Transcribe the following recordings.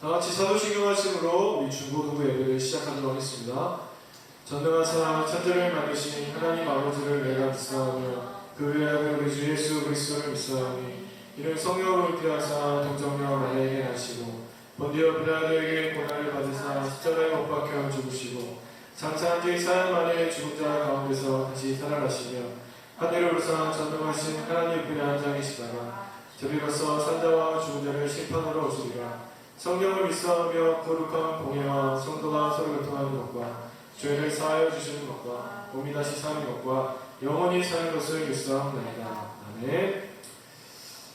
다같이 사도신경 말씀으로 우리 중고등부 예배를 시작하도록 하겠습니다. 전능하사 천지를 만드신 하나님 아버지를 내가 믿사오며 그 외아들 우리 주 예수 그리스도를 믿사오니 이는 성령으로 잉태하사 동정녀 마리아에게 나시고 본디오 빌라도에게 고난을 받으사 십자가에 못 박혀 죽으시고 장사한 뒤 사흘 만에 죽은 자 가운데서 다시 살아나시며 하늘을 오르사 전능하신 하나님 분에 앉아 계시다가 저리로서 산자와 죽은 자를 심판하러 오시리라. 성령을 믿사오며 거룩한 공예와 성도가 서로 교통하는 것과 죄를 사하여 주시는 것과 몸이 다시 사는 것과 영원히 사는 것을 믿사옵나이다. 아멘.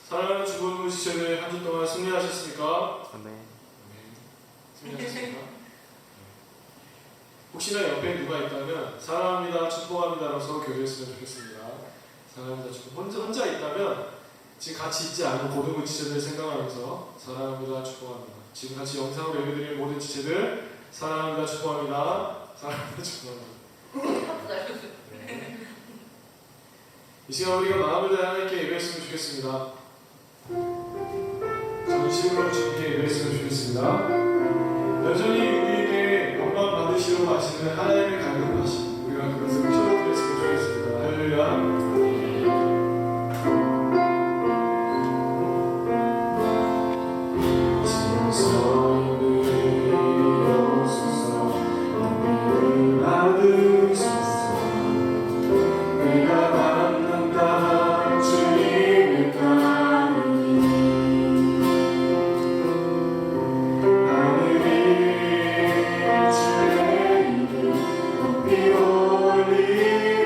사랑하는 주부모 지체들 한 주 동안 승리하셨습니까? 아멘. 승리하셨습니까? 혹시나 옆에 누가 있다면 사랑합니다, 축복합니다라고 서로 교제했으면 좋겠습니다. 사랑합니다, 축복. 혼자 있다면 지금 같이 있지 않은 고등부 지체들 생각하면서 사랑합니다, 축복합니다. 지금 같이 영상으로 예배드리는 모든 지체들 사랑합니다, 축복합니다. 사랑합니다, 축복합니다. 이 시간 우리가 마음을 다해 하나님께 예배했으면 좋겠습니다. 전심으로 주님께 예배했으면 좋겠습니다. 여전히 우리에게 영광 받으시러 가시는 하나님의 갈급하심, 우리가 그것을 쳐드렸으면 좋겠습니다. 할렐루야. 올리며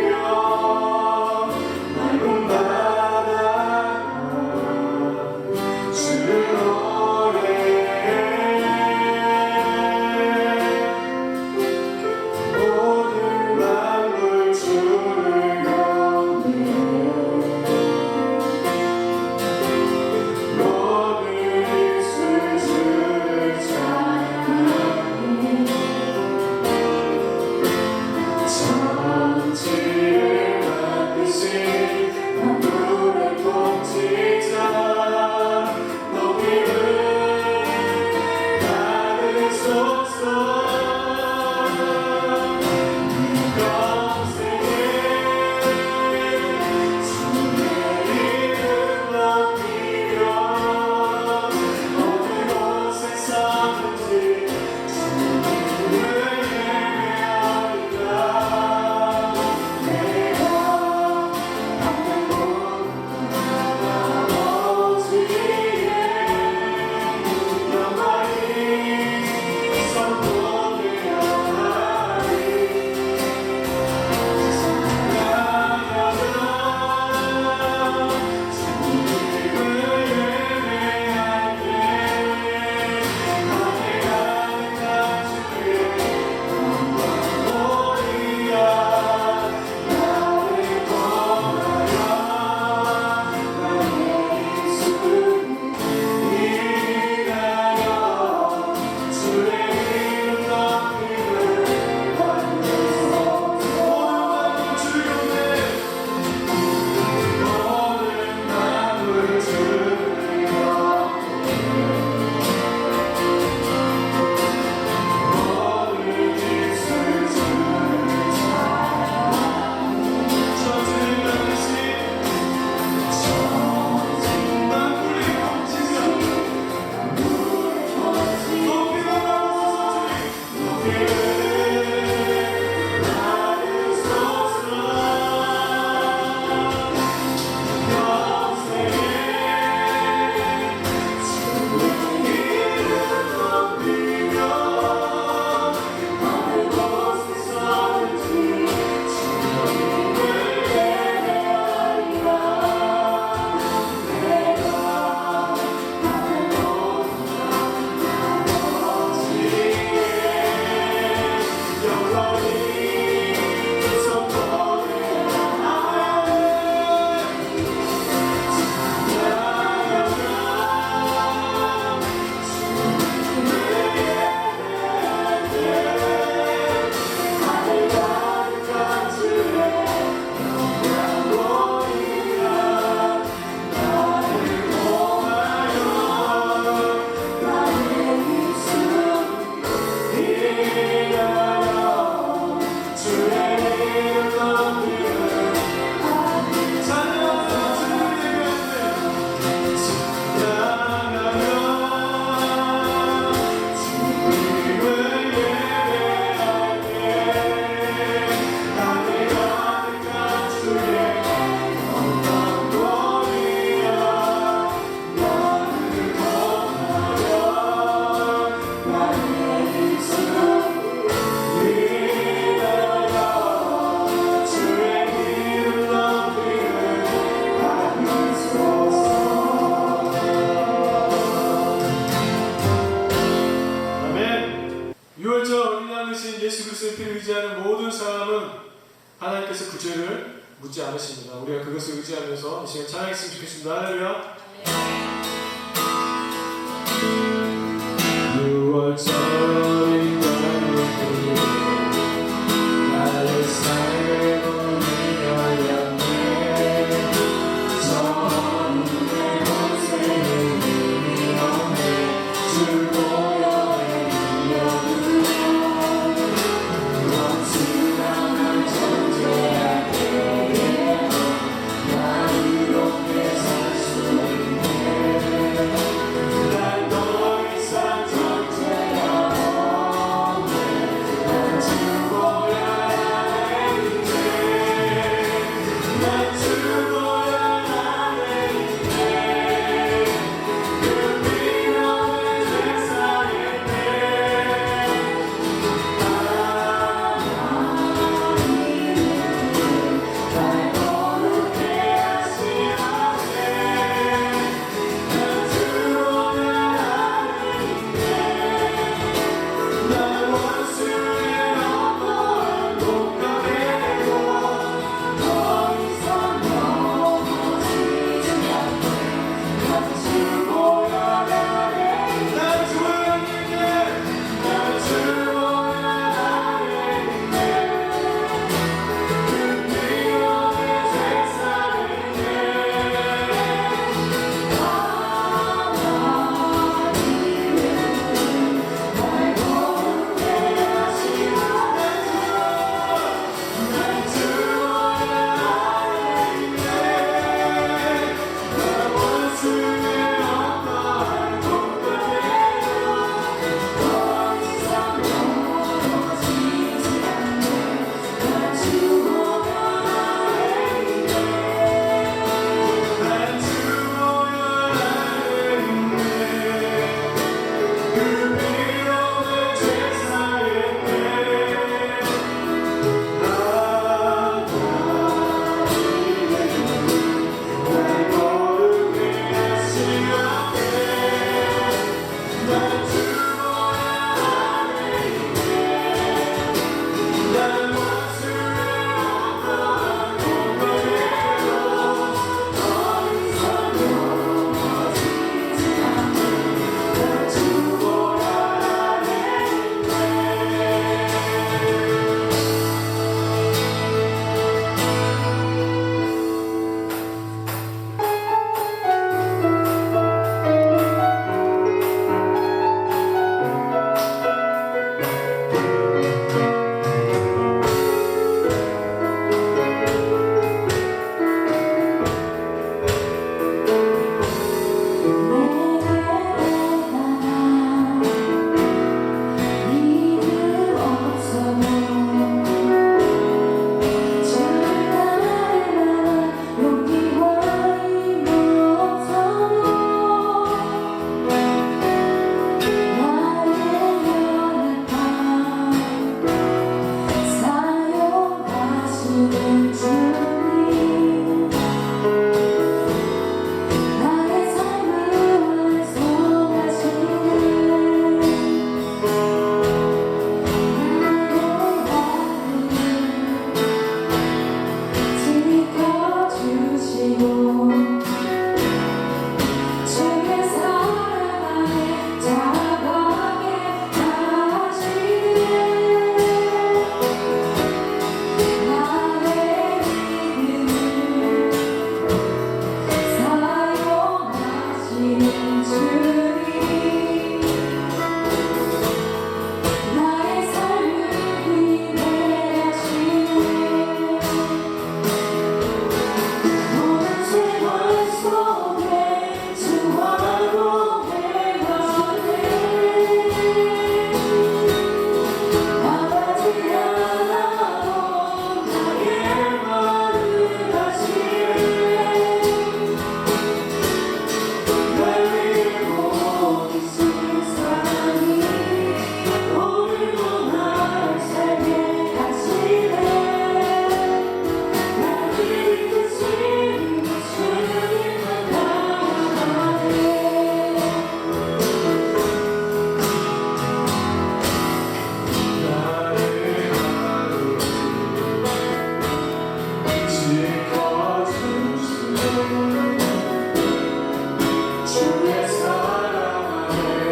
그리스도를 의지하는 모든 사람은 하나님께서 그 죄를 묻지 않으십니다. 우리가 그것을 의지하면서 이 시간 찬양했으면 좋겠습니다. 할렐루야. 6월절이 떠오르고 나의 삶의 문이 열렸네. 전문의 곳에는 힘이 없네. 줄 고요해 밀려들어 원수랑한 존재할 때에 나 이롭게 살 수 있네. 난 더 이상 존재할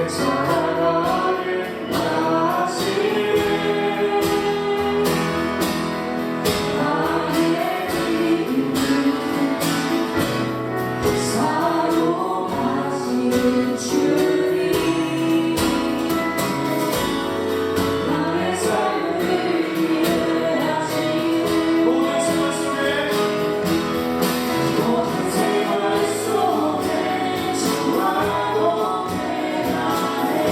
사랑하는 나시네 나의 이름을 사용하시는 주님 나의 삶을 이해하시는 모든 생활 속에 모든 생활 속에 주와도 내 안에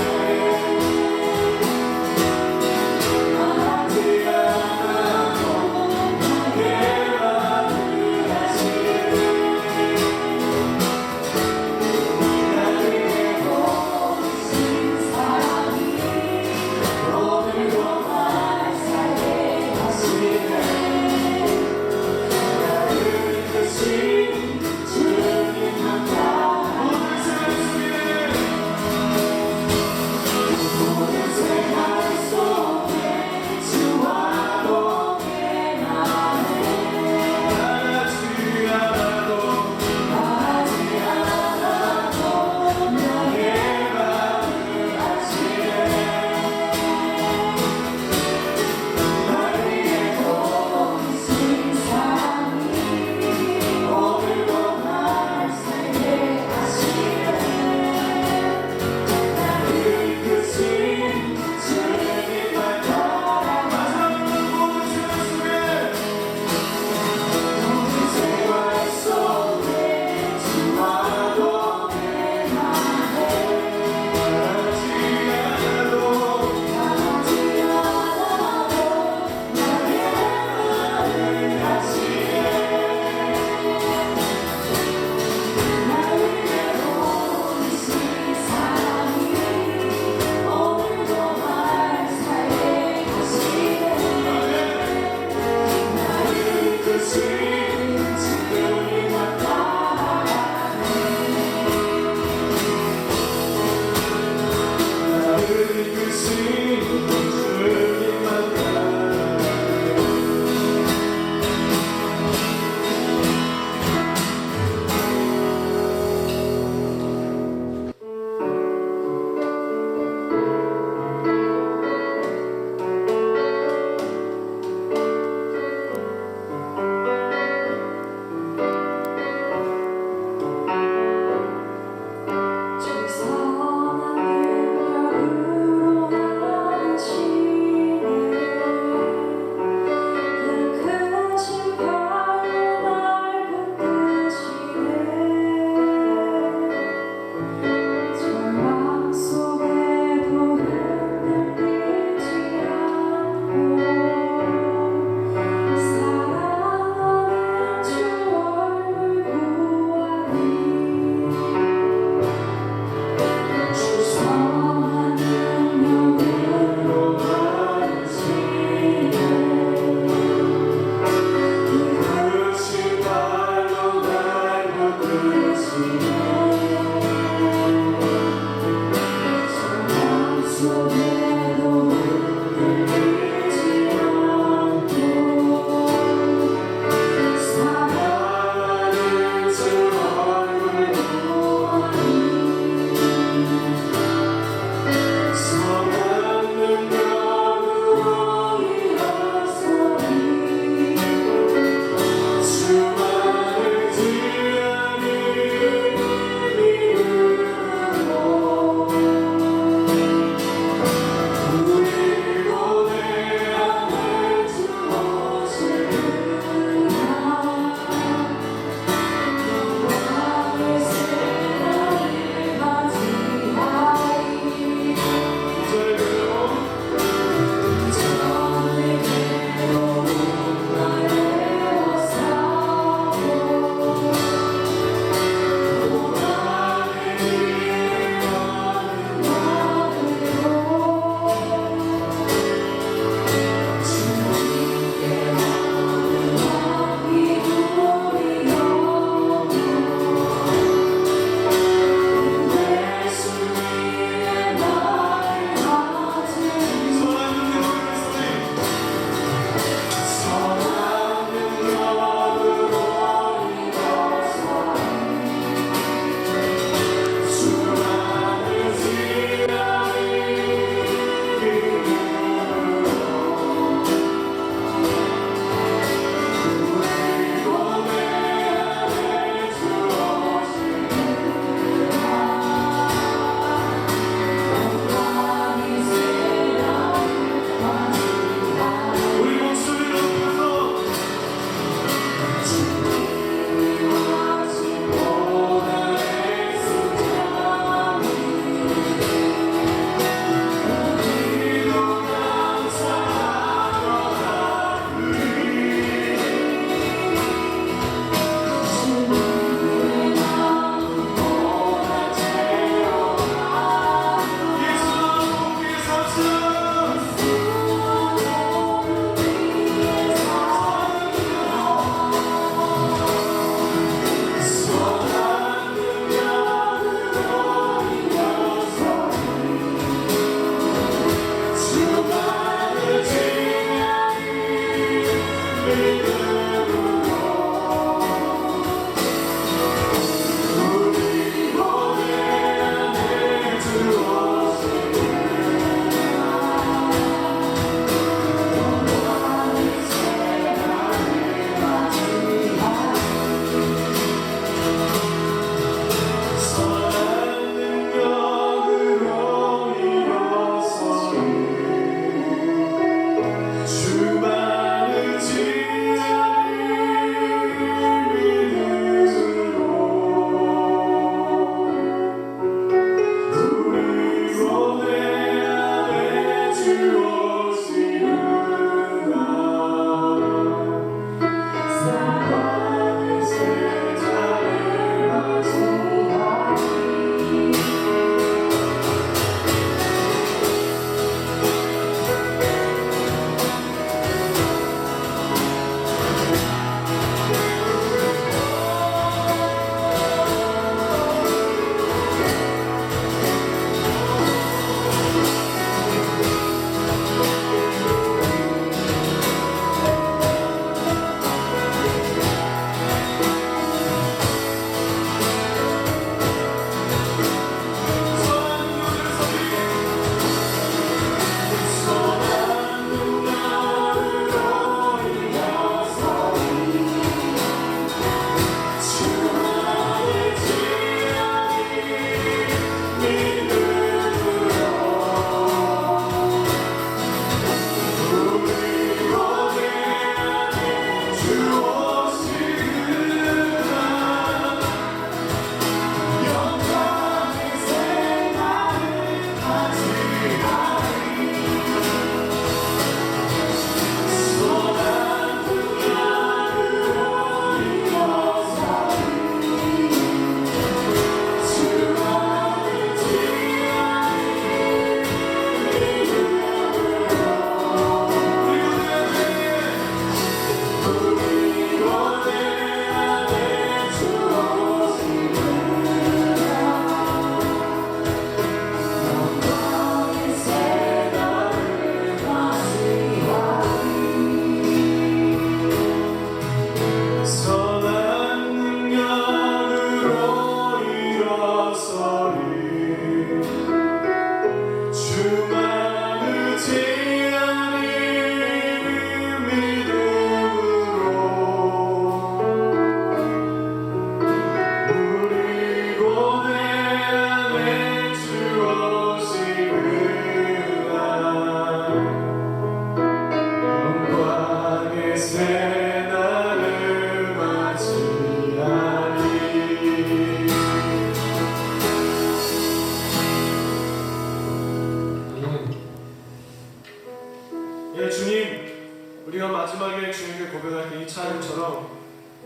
우리가 마지막에 주님께 고백할 때 이 찬양처럼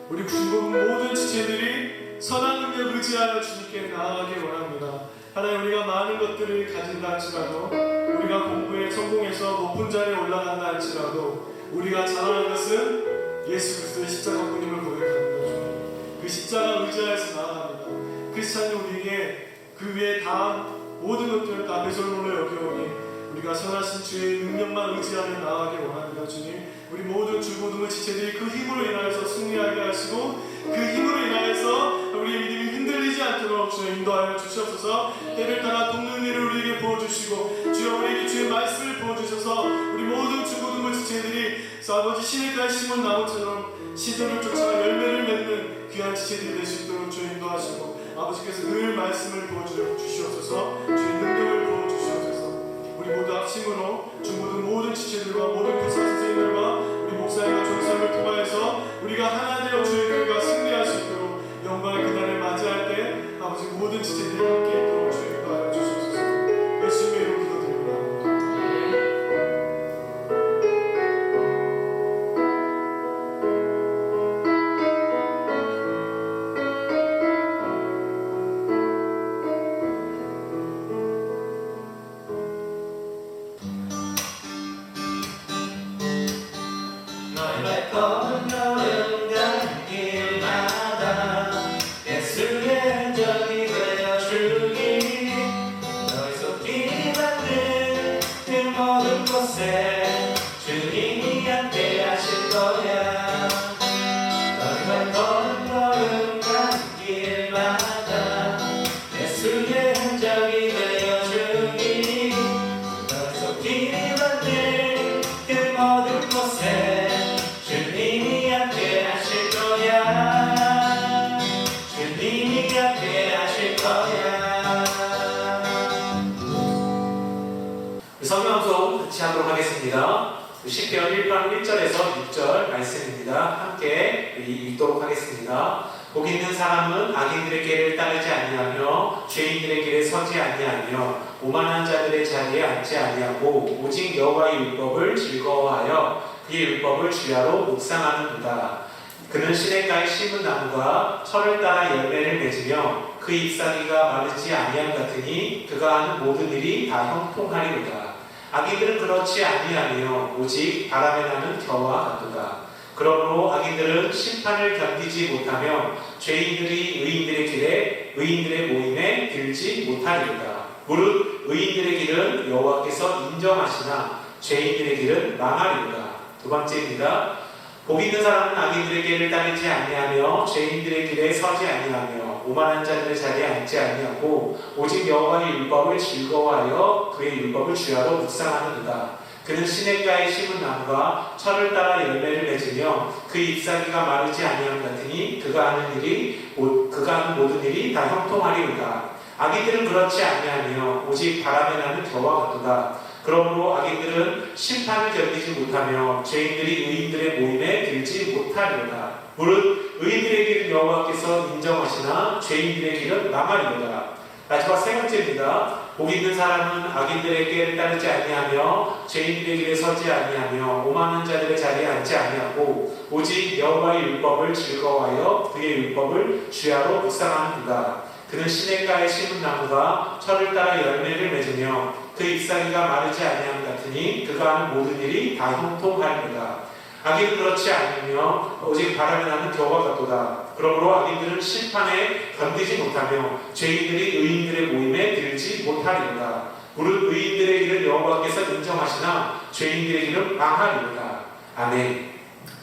우리 중국 모든 지체들이 선한 능력 의지하여 주님께 나아가길 원합니다. 하나님, 우리가 많은 것들을 가진다 할지라도, 우리가 공부에 성공해서 높은 자리에 올라간다 할지라도, 우리가 잘하는 것은 예수 그리스도의 십자가뿐임을 고백합니다. 주님, 그 십자가 의지하여서 나아갑니다. 크리스찬이 우리에게 그 위에 다한 모든 것들을 다 배설물로 여겨오니 우리가 선하신 주의 능력만 의지하며 나아가길 원합니다. 주님, 우리 모든 중고등부 지체들이 그 힘으로 인하여서 승리하게 하시고 그 힘으로 인하여서 우리의 믿음이 흔들리지 않도록 주여 인도하여 주시옵소서. 때를 따라 돕는 일을 우리에게 부어주시고 주여 우리에게 주의 말씀을 부어주셔서 우리 모든 중고등부 지체들이 아버지 시냇가에 심은 나무처럼 시들을 쫓아 열매를 맺는 귀한 지체들이 될 수 있도록 주여 인도하시고 아버지께서 늘 말씀을 부어주시옵소서. 주의 능력을 부어주시옵소서. 우리 모두 합심으로 중고등 모든 지체들과 모든 교사 선생님들과 우리 목사님과 전사를 통하여서 우리가 하나 되어 주의 교회가 승리할 수 있도록 영광의 그날을 맞이할 때 아버지 모든 지체들이 함께 있도록 주의 인도하여 주시옵소서. 예수님의 이름으로 기도드립니다. 너희가 걸어오는 길마다 예수의 흔적이 되어주기 너희 손길이 닿는 그 모든 곳에 주님이 함께 하실 거야. 너희가 걸어오는 길마다 예수의 흔적이 되어주기 너희 손길이 닿는 그 모든 곳에 주님이 함께 하실 거야. 주님이 함께 하실 거야. 성경송 같이 하도록 하겠습니다. 시편 1편 1절에서 6절 말씀입니다. 함께 읽도록 하겠습니다. 복 있는 사람은 악인들의 길을 따르지 아니하며 죄인들의 길에 서지 아니하며 오만한 자들의 자리에 앉지 아니하고 오직 여호와의 율법을 즐거워하여 그의 율법을 주야로 묵상하는도다. 그는 시냇가에 심은 나무가 철을 따라 열매를 맺으며 그 잎사귀가 마르지 아니함 같으니 그가 하는 모든 일이 다 형통하리로다. 악인들은 그렇지 아니하며 오직 바람에 나는 겨와 같도다. 그러므로 악인들은 심판을 견디지 못하며 죄인들이 의인들의 모임에 들지 못하리로다. 무릇 의인들의 길은 여호와께서 인정하시나 죄인들의 길은 망하리로다. 두 번째입니다. 복 있는 사람은 악인들의 길을 따르지 아니하며 죄인들의 길에 서지 아니하며 오만한 자들의 자리에 앉지 아니하고 오직 여호와의 율법을 즐거워하여 그의 율법을 주야로 묵상하는도다. 그는 시냇가에 심은 나무가 철을 따라 열매를 맺으며 그 잎사귀가 마르지 아니함 같으니 그가 하는 모든 일이 다 형통하리로다. 악인들은 그렇지 아니하며 오직 바람에 나는 겨와 같도다. 그러므로 악인들은 심판을 견디지 못하며 죄인들이 의인들의 모임에 들지 못하리로다. 무릇 의인들의 길은 여호와께서 인정하시나 죄인들의 길은 망하리로다. 마지막 세 번째입니다. 복 있는 사람은 악인들의 길을 따르지 아니하며 죄인들의 길에 서지 아니하며 오만한 자들의 자리에 앉지 아니하고 오직 여호와의 율법을 즐거워하여 그의 율법을 주야로 묵상하는도다. 그는 시냇가에 심은 나무가 철을 따라 열매를 맺으며 그 잎사귀가 마르지 아니함 같으니 그가 하는 모든 일이 다 형통하리로다. 악인은 그렇지 않으며 오직 바람에 나는 겨와 같도다. 그러므로 악인들은 심판에 견디지 못하며 죄인들이 의인들의 모임에 들지 못하리로다. 무릇 의인들의 길을 여호와께서 인정하시나 죄인들의 길은 망하리로다. 아멘.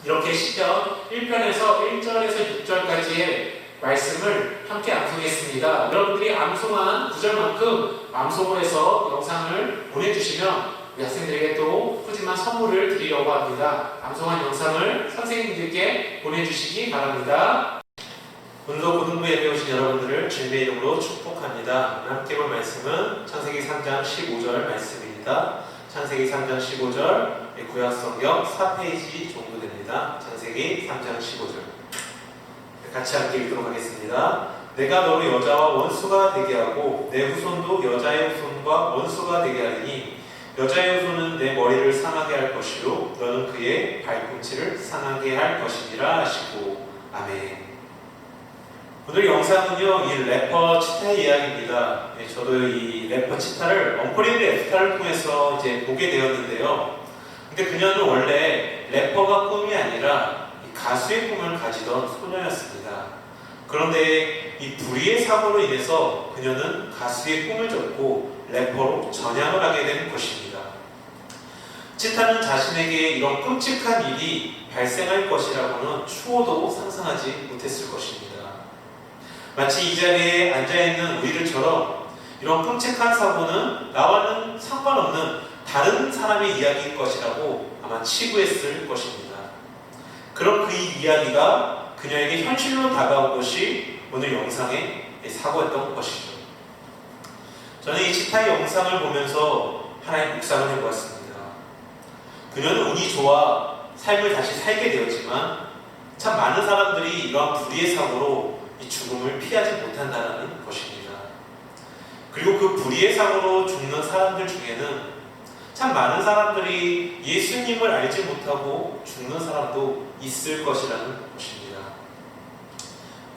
이렇게 시편 1편에서 1절에서 6절까지의 말씀을 함께 암송했습니다. 여러분들이 암송한 구절만큼 암송을 해서 영상을 보내주시면 우리 학생들에게 또 푸짐한 선물을 드리려고 합니다. 암송한 영상을 선생님들께 보내주시기 바랍니다. 오늘도 고등부에 배우신 여러분들을 주님의 이름으로 축복합니다. 오늘 함께 볼 말씀은 창세기 3장 15절 말씀입니다. 창세기 3장 15절 구약성경 4페이지 정도 됩니다. 창세기 3장 15절 같이 함께 읽도록 하겠습니다. 내가 너를 여자와 원수가 되게 하고 내 후손도 여자의 후손과 원수가 되게 하리니 여자의 손은 내 머리를 상하게 할 것이요 너는 그의 발꿈치를 상하게 할 것이니라 하시고 아멘. 오늘 영상은요 이 래퍼 치타의 이야기입니다. 저도 이 래퍼 치타를 언프리드 애프터를 통해서 이제 보게 되었는데요. 근데 그녀는 원래 래퍼가 꿈이 아니라 가수의 꿈을 가지던 소녀였습니다. 그런데 이 불의의 사고로 인해서 그녀는 가수의 꿈을 접고 래퍼로 전향을 하게 된 것입니다. 치타는 자신에게 이런 끔찍한 일이 발생할 것이라고는 추호도 상상하지 못했을 것입니다. 마치 이 자리에 앉아있는 우리들처럼 이런 끔찍한 사고는 나와는 상관없는 다른 사람의 이야기일 것이라고 아마 치부했을 것입니다. 그럼 그 이야기가 그녀에게 현실로 다가온 것이 오늘 영상의 사고였던 것이죠. 저는 이 치타의 영상을 보면서 하나의 묵상을 해보았습니다. 그녀는 운이 좋아 삶을 다시 살게 되었지만 참 많은 사람들이 이러한 불의의 사고로 이 죽음을 피하지 못한다는 것입니다. 그리고 그 불의의 사고로 죽는 사람들 중에는 참 많은 사람들이 예수님을 알지 못하고 죽는 사람도 있을 것이라는 것입니다.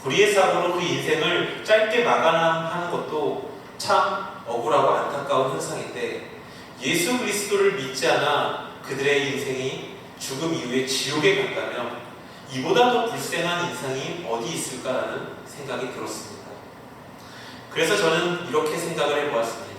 불의의 사고로 그 인생을 짧게 마감하는 것도 참 억울하고 안타까운 현상인데 예수 그리스도를 믿지 않아 그들의 인생이 죽음 이후에 지옥에 간다면 이보다 더 불쌍한 인생이 어디 있을까라는 생각이 들었습니다. 그래서 저는 이렇게 생각을 해보았습니다.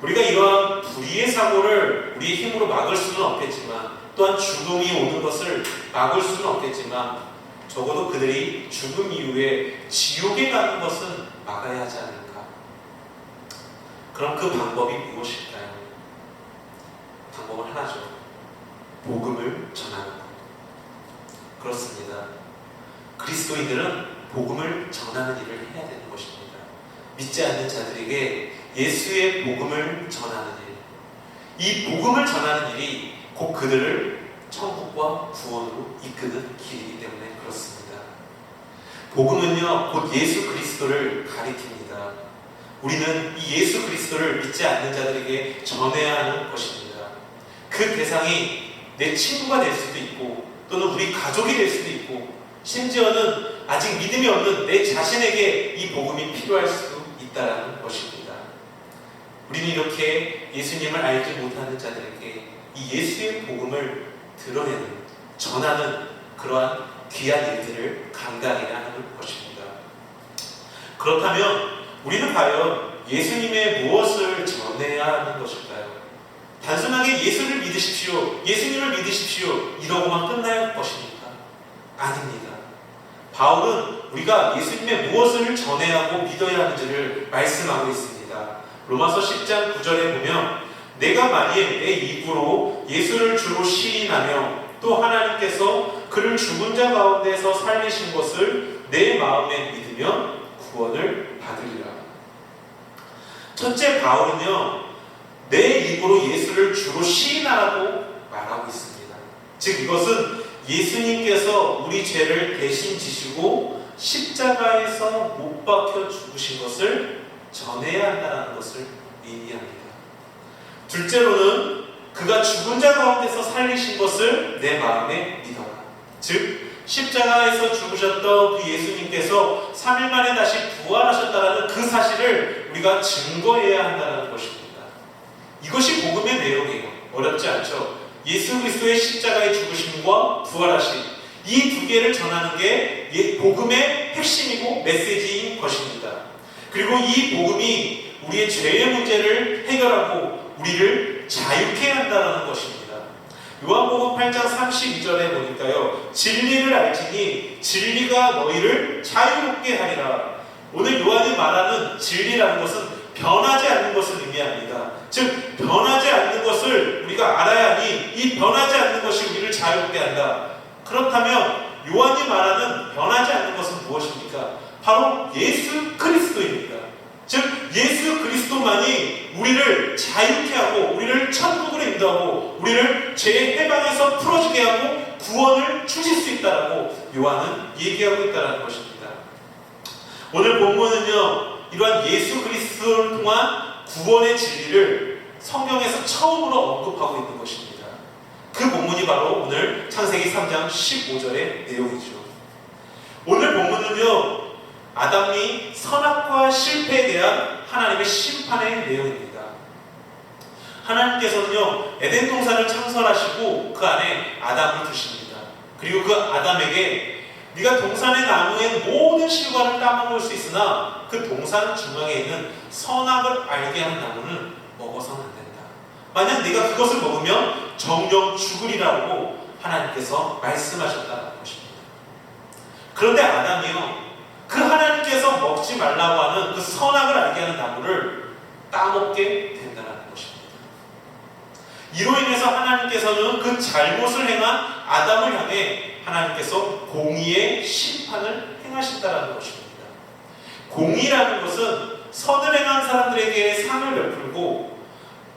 우리가 이러한 불의의 사고를 우리의 힘으로 막을 수는 없겠지만 또한 죽음이 오는 것을 막을 수는 없겠지만 적어도 그들이 죽음 이후에 지옥에 가는 것은 막아야 하지 않을까? 그럼 그 방법이 무엇일까요? 방법은 하나죠. 복음을 전하는 것. 그렇습니다. 그리스도인들은 복음을 전하는 일을 해야 되는 것입니다. 믿지 않는 자들에게 예수의 복음을 전하는 일. 이 복음을 전하는 일이 곧 그들을 천국과 구원으로 이끄는 길이기 때문에 그렇습니다. 복음은요, 곧 예수 그리스도를 가리킵니다. 우리는 이 예수 그리스도를 믿지 않는 자들에게 전해야 하는 것입니다. 그 대상이 내 친구가 될 수도 있고 또는 우리 가족이 될 수도 있고 심지어는 아직 믿음이 없는 내 자신에게 이 복음이 필요할 수도 있다는 것입니다. 우리는 이렇게 예수님을 알지 못하는 자들에게 이 예수의 복음을 드러내는, 전하는 그러한 귀한 일들을 감당해야 하는 것입니다. 그렇다면 우리는 과연 예수님의 무엇을 전해야 하는 것일까요? 단순하게 예수를 믿으십시오, 예수님을 믿으십시오 이러고만 끝날 것입니까? 아닙니다. 바울은 우리가 예수님의 무엇을 전해야 하고 믿어야 하는지를 말씀하고 있습니다. 로마서 10장 9절에 보면 내가 만일 내 입으로 예수를 주로 시인하며 또 하나님께서 그를 죽은 자 가운데서 살리신 것을 내 마음에 믿으면 구원을 받으리라. 첫째, 바울은요 내 입으로 예수를 주로 시인하라고 말하고 있습니다. 즉 이것은 예수님께서 우리 죄를 대신 지시고 십자가에서 못 박혀 죽으신 것을 전해야 한다는 것을 의미합니다. 둘째로는 그가 죽은 자 가운데서 살리신 것을 내 마음에 믿어라. 즉 십자가에서 죽으셨던 그 예수님께서 3일 만에 다시 부활하셨다는 그 사실을 우리가 증거해야 한다는 것입니다. 이것이 복음의 내용이에요. 어렵지 않죠? 예수 그리스도의 십자가의 죽으심과 부활하심, 이 두 개를 전하는 게 복음의 핵심이고 메시지인 것입니다. 그리고 이 복음이 우리의 죄의 문제를 해결하고 우리를 자유케 한다는 것입니다. 요한복음 8장 32절에 보니까요, 진리를 알지니 진리가 너희를 자유롭게 하리라. 오늘 요한이 말하는 진리라는 것은 변하지 않는 것을 의미합니다. 즉 변하지 않는 것을 우리가 알아야 하니 이 변하지 않는 것이 우리를 자유롭게 한다. 그렇다면 요한이 말하는 변하지 않는 것은 무엇입니까? 바로 예수 그리스도입니다. 즉 예수 그리스도만이 우리를 자유케 하고 우리를 천국으로 인도하고 우리를 죄의 해방에서 풀어지게 하고 구원을 주실 수 있다라고 요한은 얘기하고 있다는 것입니다. 오늘 본문은요 이러한 예수 그리스도를 통한 구원의 진리를 성경에서 처음으로 언급하고 있는 것입니다. 그 본문이 바로 오늘 창세기 3장 15절의 내용이죠. 오늘 본문은요, 아담이 선악과 실패에 대한 하나님의 심판의 내용입니다. 하나님께서는요, 에덴 동산을 창설하시고 그 안에 아담을 두십니다. 그리고 그 아담에게 네가 동산의 나무의 모든 실과를 따먹을 수 있으나 그 동산 중앙에 있는 선악을 알게 하는 나무는 먹어서는 안 된다. 만약 네가 그것을 먹으면 정령 죽으리라고 하나님께서 말씀하셨다는 것입니다. 그런데 아담이요, 그 하나님께서 먹지 말라고 하는 그 선악을 알게 하는 나무를 따먹게 된다는 것입니다. 이로 인해서 하나님께서는 그 잘못을 행한 아담을 향해 하나님께서 공의의 심판을 행하신다는 것입니다. 공의라는 것은 선을 행한 사람들에게 상을 베풀고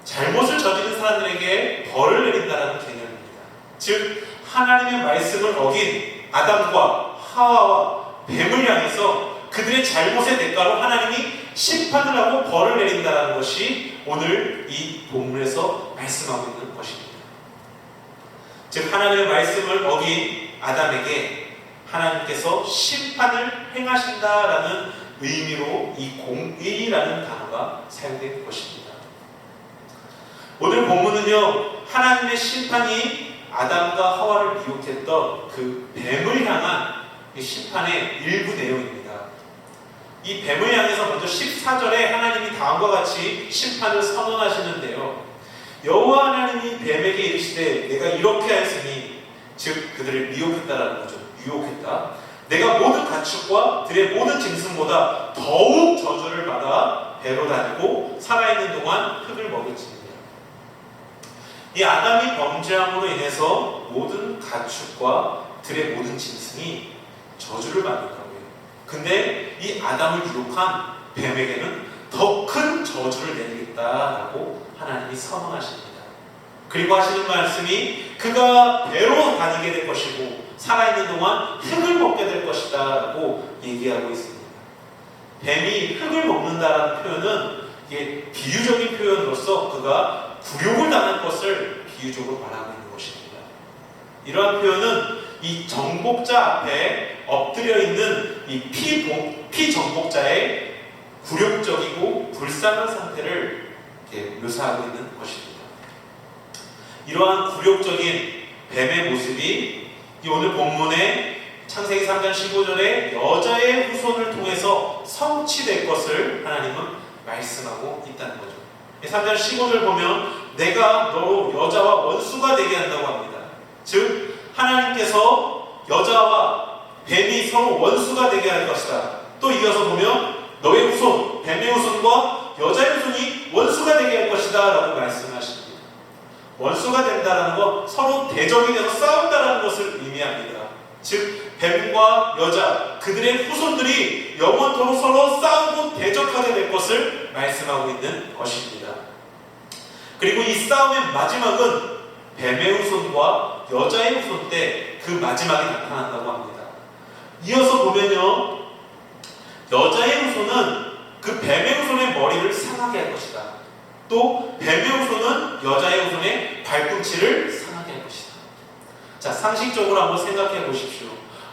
잘못을 저지른 사람들에게 벌을 내린다는 개념입니다. 즉 하나님의 말씀을 어긴 아담과 하와와 뱀을 향해서 그들의 잘못의 대가로 하나님이 심판을 하고 벌을 내린다는 것이 오늘 이 본문에서 말씀하고 있는 것입니다. 즉 하나님의 말씀을 어긴 아담에게 하나님께서 심판을 행하신다라는 의미로 이 공의라는 단어가 사용된 것입니다. 오늘 본문은요, 하나님의 심판이 아담과 하와를 미혹했던 그 뱀을 향한 심판의 일부 내용입니다. 이 뱀을 향해서 먼저 14절에 하나님이 다음과 같이 심판을 선언하시는데요, 여호와 하나님이 뱀에게 이르시되 내가 이렇게 하였으니, 즉 그들을 미혹했다라는 거죠. 유혹했다. 내가 모든 가축과 들의 모든 짐승보다 더욱 저주를 받아 배로 다니고 살아있는 동안 흙을 먹을지니라. 이 아담이 범죄함으로 인해서 모든 가축과 들의 모든 짐승이 저주를 받는다고요. 근데 이 아담을 유혹한 뱀에게는 더 큰 저주를 내리겠다라고 하나님이 선언하십니다. 그리고 하시는 말씀이 그가 배로 다니게 될 것이고 살아있는 동안 흙을 먹게 될 것이다 라고 얘기하고 있습니다. 뱀이 흙을 먹는다라는 표현은 이게 비유적인 표현으로서 그가 굴욕을 당할 것을 비유적으로 말하고 있는 것입니다. 이러한 표현은 이 정복자 앞에 엎드려 있는 이 피정복자의 굴욕적이고 불쌍한 상태를 묘사하고 있는 것입니다. 이러한 굴욕적인 뱀의 모습이 오늘 본문의 창세기 3장 15절에 여자의 후손을 통해서 성취될 것을 하나님은 말씀하고 있다는 거죠. 3장 15절 보면 내가 너로 여자와 원수가 되게 한다고 합니다. 즉 하나님께서 여자와 뱀이 서로 원수가 되게 할 것이다. 또 이어서 보면 너의 후손, 뱀의 후손과 여자의 후손이 원수가 되게 할 것이다 라고 말씀하십니다. 원수가 된다는 건 서로 대적이 돼서 싸운다는 것을 의미합니다. 즉 뱀과 여자, 그들의 후손들이 영원토록 서로 싸우고 대적하게 될 것을 말씀하고 있는 것입니다. 그리고 이 싸움의 마지막은 뱀의 후손과 여자의 후손 때 그 마지막이 나타난다고 합니다. 이어서 보면요, 여자의 후손은 그 뱀의 후손의 머리를 상하게 할 것이다. 또 뱀의 후손은 여자의 후손의 발꿈치를 상하게 할 것이다. 자, 상식적으로 한번 생각해 보십시오.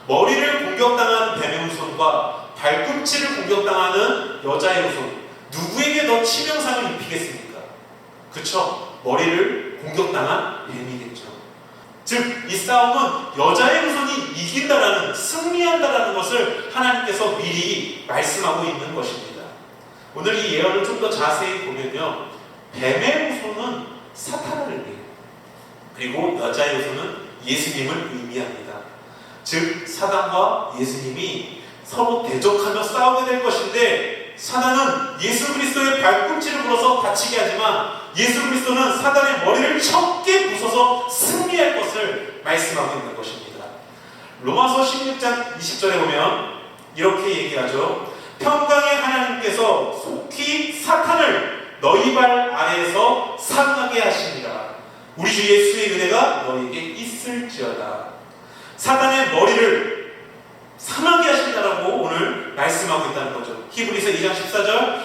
머리를 공격당한 뱀의 후손과 발꿈치를 공격당하는 여자의 후손, 누구에게 더 치명상을 입히겠습니까? 그쵸? 머리를 공격당한 뱀이겠죠. 즉, 이 싸움은 여자의 후손이 이긴다라는, 승리한다라는 것을 하나님께서 미리 말씀하고 있는 것입니다. 오늘 이 예언을 좀 더 자세히 보면요, 뱀의 후손은 사탄을 의미해요. 그리고 여자의 후손은 예수님을 의미합니다. 즉 사단과 예수님이 서로 대적하며 싸우게 될 것인데, 사단은 예수 그리스도의 발꿈치를 불어서 다치게 하지만 예수 그리스도는 사단의 머리를 척게 부숴서 승리할 것을 말씀하고 있는 것입니다. 로마서 16장 20절에 보면 이렇게 얘기하죠. 평강의 하나님께서 속히 사탄을 너희 발 아래에서 상하게 하시니라. 우리 주 예수의 은혜가 너희에게 있을지어다. 사단의 머리를 상하게 하신다라고 오늘 말씀하고 있다는 거죠. 히브리서 2장 14절,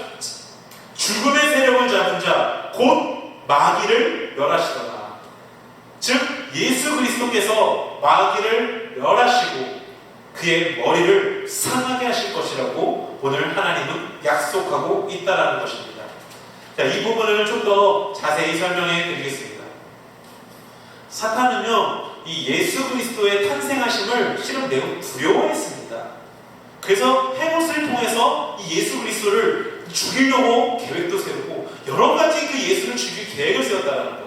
죽음의 세력을 잡은 자 곧 마귀를 멸하시더라. 즉 예수 그리스도께서 마귀를 멸하시고 그의 머리를 상하게 하실 것이라고 오늘 하나님은 약속하고 있다라는 것입니다. 자, 이 부분을 좀 더 자세히 설명해 드리겠습니다. 사탄은요, 이 예수 그리스도의 탄생하심을 실은 매우 두려워했습니다. 그래서 헤롯을 통해서 이 예수 그리스도를 죽이려고 계획도 세우고 여러 가지 그 예수를 죽일 계획을 세웠다는 거예요.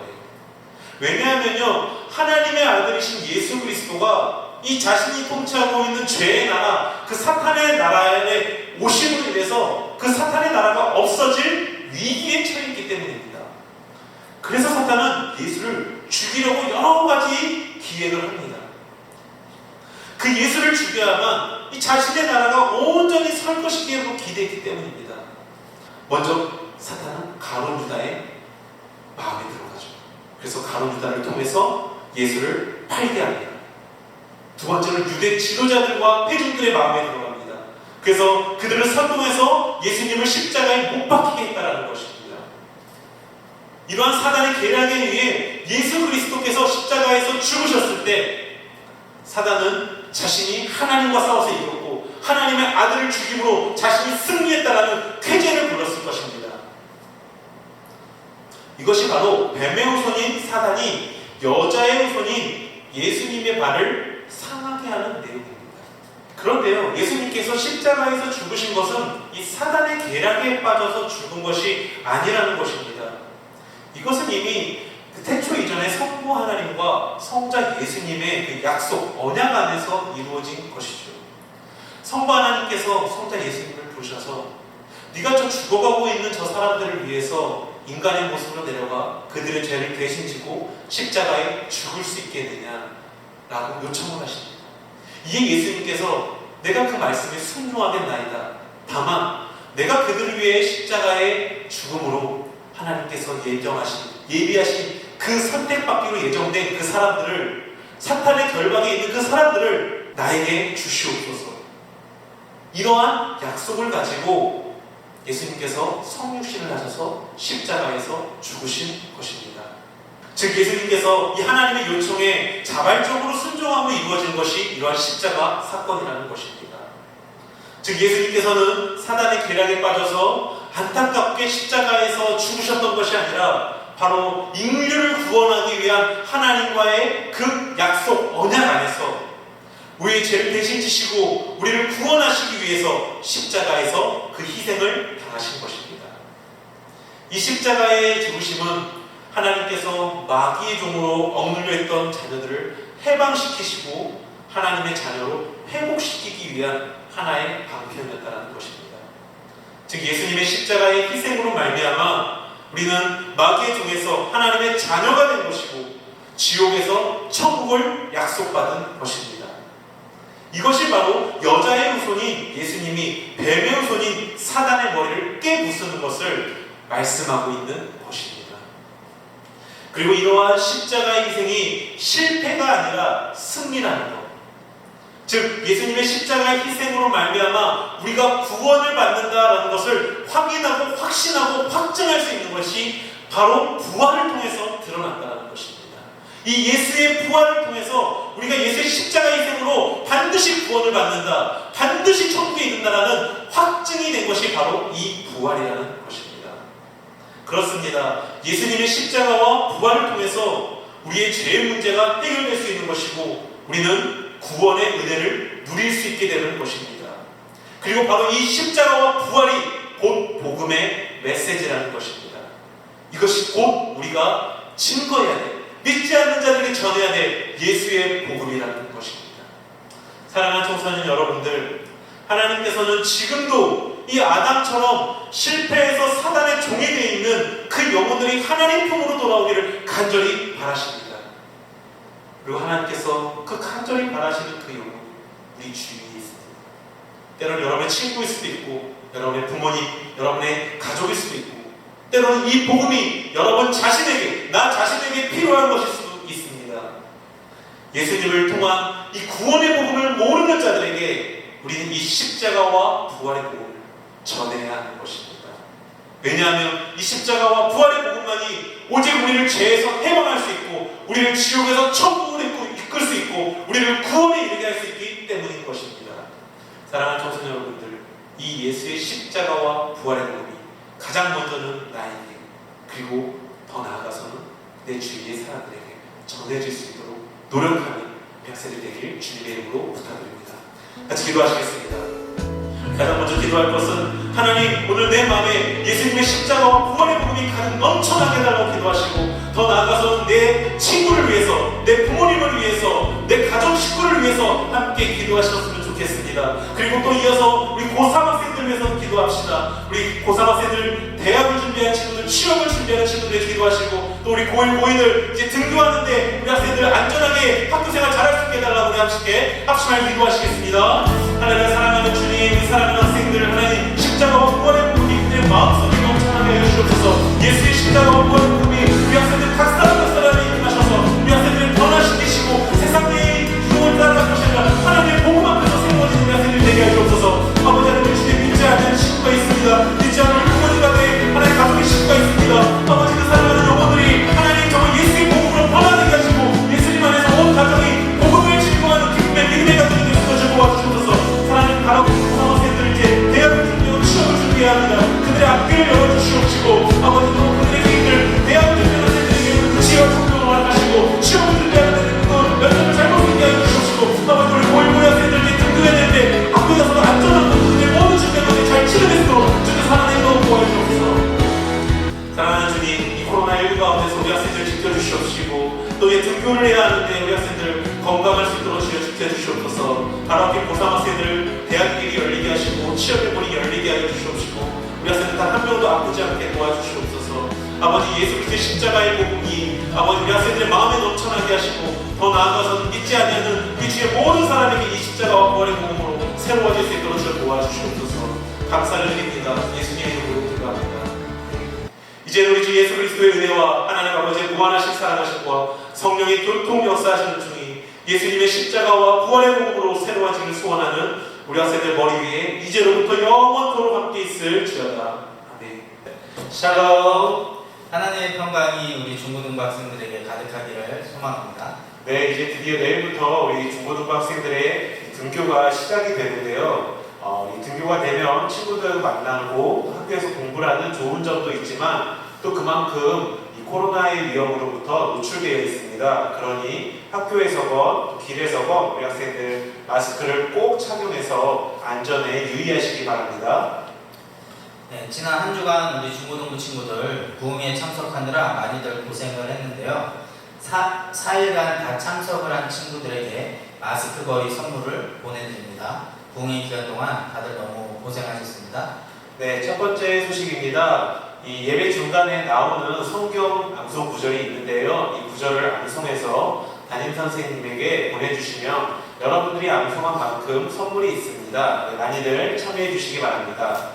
왜냐하면요, 하나님의 아들이신 예수 그리스도가 이 자신이 통치하고 있는 죄의 나라, 그 사탄의 나라에 오심으로 인해서 그 사탄의 나라가 없어질 위기에 처했기 때문입니다. 그래서 사탄은 예수를 죽이려고 여러 가지 기획을 합니다. 그 예수를 죽여야만 이 자신의 나라가 온전히 설 것이기로 기대했기 때문입니다. 먼저 사탄은 가룟 유다의 마음에 들어가죠. 그래서 가룟 유다를 통해서 예수를 팔게 합니다. 두 번째는 유대 지도자들과 회중들의 마음에 들어갑니다. 그래서 그들을 선동해서 예수님을 십자가에 못 박히게 했다는 것입니다. 이러한 사단의 계략에 의해 예수 그리스도께서 십자가에서 죽으셨을 때 사단은 자신이 하나님과 싸워서 이겼고 하나님의 아들을 죽임으로 자신이 승리했다라는 쾌재를 불렀을 것입니다. 이것이 바로 뱀의 후손인 사단이 여자의 후손인 예수님의 발을 상하게 하는 내용입니다. 그런데요, 예수님께서 십자가에서 죽으신 것은 이 사단의 계략에 빠져서 죽은 것이 아니라는 것입니다. 이것은 이미 태초 이전에 성부 하나님과 성자 예수님의 그 약속, 언약 안에서 이루어진 것이죠. 성부 하나님께서 성자 예수님을 부르셔서 네가 저 죽어가고 있는 저 사람들을 위해서 인간의 모습으로 내려가 그들의 죄를 대신 지고 십자가에 죽을 수 있겠느냐라고 요청을 하십니다. 이에 예수님께서 내가 그 말씀에 순종하겠나이다. 다만 내가 그들을 위해 십자가에 죽음으로 하나님께서 예비하신 그 선택받기로 예정된 그 사람들을, 사탄의 결박에 있는 그 사람들을 나에게 주시옵소서. 이러한 약속을 가지고 예수님께서 성육신을 하셔서 십자가에서 죽으신 것입니다. 즉 예수님께서 이 하나님의 요청에 자발적으로 순종함으로 이루어진 것이 이러한 십자가 사건이라는 것입니다. 즉 예수님께서는 사단의 계략에 빠져서 안타깝게 십자가에서 죽으셨던 것이 아니라 바로 인류를 구원하기 위한 하나님과의 그 약속, 언약 안에서 우리의 죄를 대신 지시고 우리를 구원하시기 위해서 십자가에서 그 희생을 당하신 것입니다. 이 십자가의 죽으심은 하나님께서 마귀의 종으로 억눌려 있던 자녀들을 해방시키시고 하나님의 자녀로 회복시키기 위한 하나의 방편이었다는 것입니다. 즉 예수님의 십자가의 희생으로 말미암아 우리는 마귀의 종에서 하나님의 자녀가 된 것이고 지옥에서 천국을 약속받은 것입니다. 이것이 바로 여자의 후손인 예수님이 뱀의 후손인 사단의 머리를 깨부수는 것을 말씀하고 있는 것입니다. 그리고 이러한 십자가의 희생이 실패가 아니라 승리라는 것. 즉 예수님의 십자가의 희생으로 말미암아 우리가 구원을 받는다라는 것을 확인하고 확신하고 확증할 수 있는 것이 바로 부활을 통해서 드러난다는 것입니다. 이 예수의 부활을 통해서 우리가 예수의 십자가 희생으로 반드시 구원을 받는다, 반드시 천국에 이른다라는 확증이 된 것이 바로 이 부활이라는 것입니다. 그렇습니다. 예수님의 십자가와 부활을 통해서 우리의 죄의 문제가 해결될 수 있는 것이고 우리는 구원의 은혜를 누릴 수 있게 되는 것입니다. 그리고 바로 이 십자가와 부활이 곧 복음의 메시지라는 것입니다. 이것이 곧 우리가 증거해야 될, 믿지 않는 자들에게 전해야 될 예수의 복음이라는 것입니다. 사랑하는 청소년 여러분들, 하나님께서는 지금도 이 아담처럼 실패해서 사단의 종이 되어 있는 그 영혼들이 하나님 품으로 돌아오기를 간절히 바라십니다. 그리고 하나님께서 그 간절히 바라시는 그 영혼이 우리 주위에 있습니다. 때로는 여러분의 친구일 수도 있고 여러분의 부모님, 여러분의 가족일 수도 있고 때로는 이 복음이 여러분 자신에게, 나 자신에게 필요한 것일 수도 있습니다. 예수님을 통한 이 구원의 복음을 모르는 자들에게 우리는 이 십자가와 부활의 복음을 전해야 하는 것입니다. 왜냐하면 이 십자가와 부활의 복음만이 오직 우리를 죄에서 해방할 수 있고 우리를 지옥에서 천국으로 이끌 수 있고 우리를 구원에 이르게 할 수 있기 때문인 것입니다. 사랑하는 청소년 여러분들, 이 예수의 십자가와 부활의 복음이 가장 먼저는 나에게 그리고 더 나아가서는 내 주위의 사람들에게 전해질 수 있도록 노력하는 학생들 되길 주님의 이름으로 부탁드립니다. 같이 기도하시겠습니다. 가장 먼저 기도할 것은 하나님, 오늘 내 마음에 예수님의 십자가와 부활의 복음이 가득 넘쳐나게 해달라고 기도하시고 더 나아가서 내 친구를 위해서, 내 부모님을 위해서, 내 가족 식구를 위해서 함께 기도하셨으면 좋겠습니다. 그리고 또 이어서 우리 고3 학생들 위해서 기도합시다. 우리 고3 학생들 대학을 준비하는 친구들, 취업을 준비하는 친구들 기도하시고 또 우리 고1, 고2들 이제 등교하는데 우리 학생들 안전하게 학교생활 잘할 수 있게 해달라고 우리 함께 합심하여 기도하시겠습니다. 하나님 사랑하는 주님, 사랑하는 학생들, 하나님 십자가와 부활의 복음이 그들의 마음속에 넘쳐나게 해주옵소서. 예수의 십자가와 부활의 복음이 우리 학생들 각 사람에 임하셔서 우리 학생들을 변화시키시고 세상의 유혹을 따라갈 것이 아니라 하나님의 복음 앞에서 세워진 우리 학생들 되게 하시옵소서. 아버지 하나님, 주님 믿지 않는 친구가 있습니다. 믿지 않는 부모님 가운데 하나님 가족의 친구가 있습니다. 아버지 그 사랑하는 영혼들이 하나님 정말 예수의 복음으로 변화되게 하시고 예수님 안에서 온 가정이 복음을 즐거워하는 기쁨의 믿음의 가정이 되는 것을 도와주셔서 하나님 가라고 고등학생들 이제 대학을 준비하고 취업을 준비해야 합니다. 그들의 앞길을 열어주시옵시고 아버지 또 그들의 생들 대학을 준비하는 생들에게 지혜와 총명을 허락하시고 취업을 준비하는 그 면접을 잘 볼 수 있게 해주시옵시고 아버지 우리 고일고이 학생들 이제 등교해야 되는데 학교에 가서도 안전하고 그들의 모든 준비를 잘 치르겠도록 주께서 하나님도 도와주옵소서. 사랑하는 주님, 이 코로나19 가운데서 우리 학생들 지켜주시옵시고 또 이제 등교를 해야 하는데 우리 학생들 건강할 수 있도록 지켜주시옵소서. 바로 앞에 고3 학생들 대학길이 열리게 하시고 취업의 문이 열리게 하여 주시옵시고 우리 학생들 단 한 명도 아프지 않게 도와주시옵소서. 아버지 예수 그리스도의 십자가의 복음이 아버지 우리 학생들의 마음에 넘쳐나게 하시고 더 나아가서는 믿지 않는 우리 주의 모든 사람에게 이 십자가와 부활의 복음으로 새로워질 수 있도록 주여 도와주시옵소서. 감사를 드립니다. 예수님의 이름으로 기도합니다. 이제 우리 주 예수 그리스도의 은혜와 하나님 아버지의 무한하신 사랑하심과 성령의 교통 역사하시는 중이 예수님의 십자가와 부활의 복음으로 새로워지기를 소원하는 우리 학생들 머리 위에 이제로부터 영원토록 함께 있을지어다. 아멘. 샬롬. 하나님의 평강이 우리 중고등부 학생들에게 가득하기를 소망합니다. 네, 이제 드디어 내일부터 우리 중고등부 학생들의 등교가 시작이 되는데요. 이 등교가 되면 친구들 만나고 학교에서 공부를 하는 좋은 점도 있지만 또 그만큼 이 코로나의 위험으로부터 노출되어 있습니다. 그러니 학교에서건 길에서건 우리 학생들 마스크를 꼭 착용해서 안전에 유의하시기 바랍니다. 네, 지난 한 주간 우리 중고등부 친구들 부흥회에 참석하느라 많이들 고생을 했는데요. 4일간 다 참석을 한 친구들에게 마스크 거리 선물을 보내드립니다. 부흥회 기간 동안 다들 너무 고생하셨습니다. 네, 첫 번째 소식입니다. 이 예배 중간에 나오는 성경 암송 구절이 있는데요. 이 구절을 암송해서 담임 선생님에게 보내주시면 여러분들이 암송한 만큼 선물이 있습니다. 네, 많이들 참여해 주시기 바랍니다.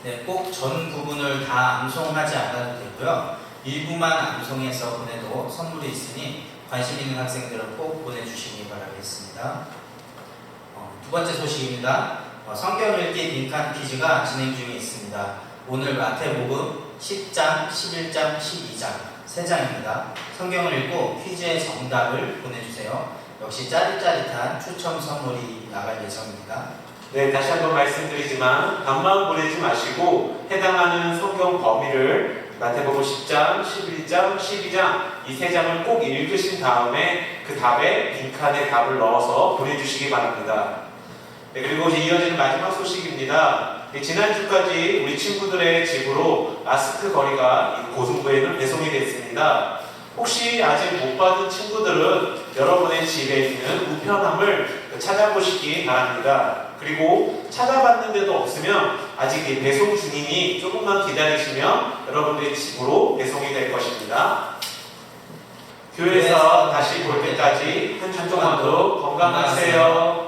네, 꼭 전 부분을 다 암송하지 않아도 되고요. 일부만 암송해서 보내도 선물이 있으니 관심 있는 학생들은 꼭 보내주시기 바라겠습니다. 두 번째 소식입니다. 성경 읽기 빈칸 퀴즈가 진행 중에 있습니다. 오늘 마태복음 10장, 11장, 12장 3장입니다. 성경을 읽고 퀴즈의 정답을 보내주세요. 역시 짜릿짜릿한 추첨 선물이 나갈 예정입니다. 네, 다시 한번 말씀드리지만 답만 보내지 마시고 해당하는 성경 범위를 마태복음 10장, 11장, 12장 이 3장을 꼭 읽으신 다음에 그 답에 빈칸에 답을 넣어서 보내주시기 바랍니다. 네, 그리고 이제 이어지는 마지막 소식입니다. 지난주까지 우리 친구들의 집으로 마스크 거리가 고등부에는 배송이 됐습니다. 혹시 아직 못 받은 친구들은 여러분의 집에 있는 우편함을 찾아보시기 바랍니다. 그리고 찾아봤는데도 없으면 아직 배송 중이니 조금만 기다리시면 여러분들의 집으로 배송이 될 것입니다. 교회에서 다시 볼 때까지 한 주 동안도 건강하세요.